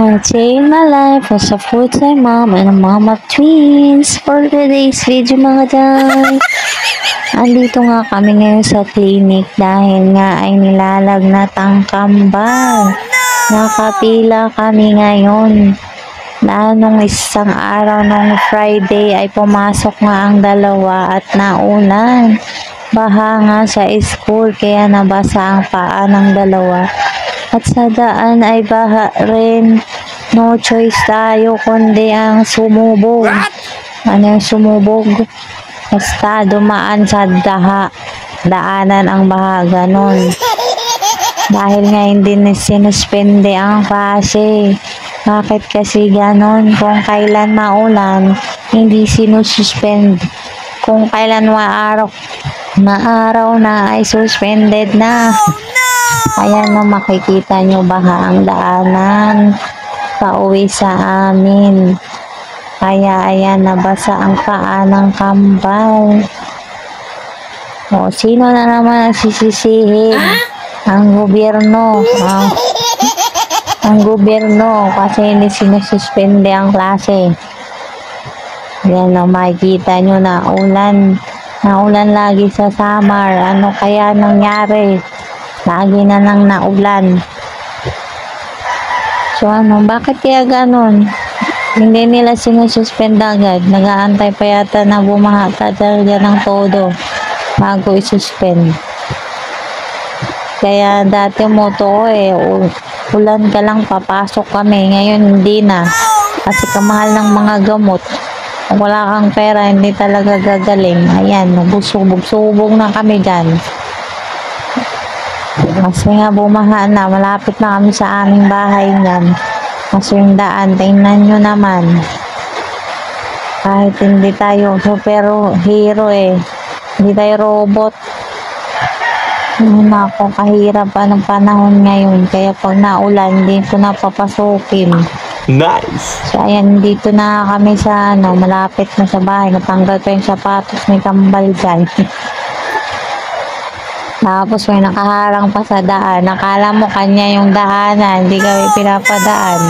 A day in my life as a full-time mom and a mom of twins. For today's video mga day, andito nga kami ngayon sa clinic dahil nga ay nilalagnat ang kambal. Nakapila kami ngayon. Dahil nung isang araw nung Friday ay pumasok nga ang dalawa at naulan. Baha nga sa school kaya nabasa ang paa ng dalawa. At sa daan ay baha rin. No choice tayo kundi ang sumubog. Ano yung sumubog? Basta dumaan sa daanan ang baha, ganon. Dahil nga hindi sinuspende ang klase. Bakit kasi ganon? Kung kailan maulan, hindi sinususpend. Kung kailan maaraw na ay suspended na. Ayan na makikita nyo baha ang daanan pauwi sa amin. Kaya ayan nabasa ang paa ng kambal. O, sino na naman ang sisisihin? Ang gobyerno. Ang gobyerno kasi hindi sinususpende ang klase. Ayan o, makikita nyo na ulan. Naulan lagi sa summer. Ano kaya nangyari? Lagi na lang naulan. So ano, bakit kaya ganon? Hindi nila sinususpend agad. Nag-aantay pa yata na bumaha talaga ng todo bago isuspend. Kaya dati moto ko ulan ka lang papasok kami. Ngayon hindi na. Kasi kamahal ng mga gamot. Kung wala kang pera, hindi talaga gagaling. Ayan, subog na kami dyan. Kasi nga bumaha na, malapit na kami sa aming bahay niyan. Kasi yung daan, tingnan nyo naman. Kahit hindi tayo super hero hindi tayo robot. Ako, kahirap pa ng panahon ngayon. Kaya pag naulan, hindi ko na papasukin. Nice! So, ayan, dito na kami sa, malapit na sa bahay. Natanggal pa yung sapatos, may kambal dyan. Tapos may nakaharang pa sa daan. Nakala mo kanya yung daanan, hindi kami pinapadaan.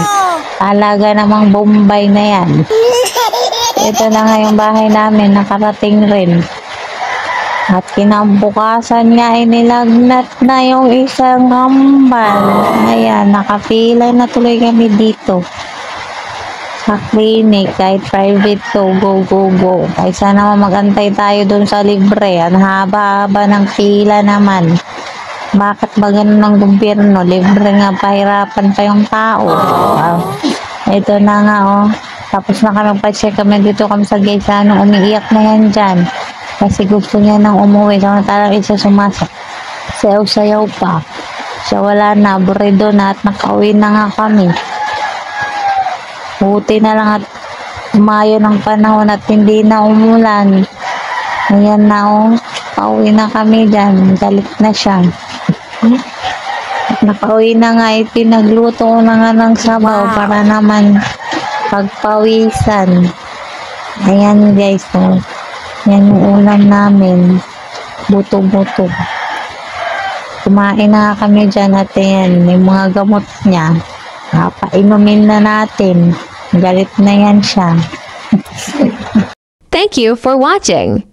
Talaga namang Bombay na yan. Ito na nga yung bahay namin, nakarating rin. At kinabukasan nga ay nilagnat na yung isang kambal. Ayan, nakapila na tuloy kami dito sa clinic, kahit private to, go. Kaysa naman magantay tayo dun sa libre. Ang haba-haba ng pila naman. Bakit ba ganun ng gobyerno? Libre nga, pahirapan pa yung tao. Ito na nga, Tapos nakapag-check kami dito kami sa gate. Anong umiiyak na yan dyan. Kasi gusto niya nang umuwi. Kaya talagang isa sumasak. Sayaw-sayaw pa. Siya wala na, aburrido na at nakauwi na nga kami. Buti na lang at umayo ng panahon at hindi na umulan. Ayan na pauwi na kami dyan. Galit na siya. At nakauwi na nga, pinagluto ko na nga ng sabaw para naman pagpawisan. Ayan guys, yan yung ulam namin. Buto-buto. Kumain na kami dyan at yan, yung mga gamot niya. Painumin na natin. Galit na yan siya. Thank you for watching.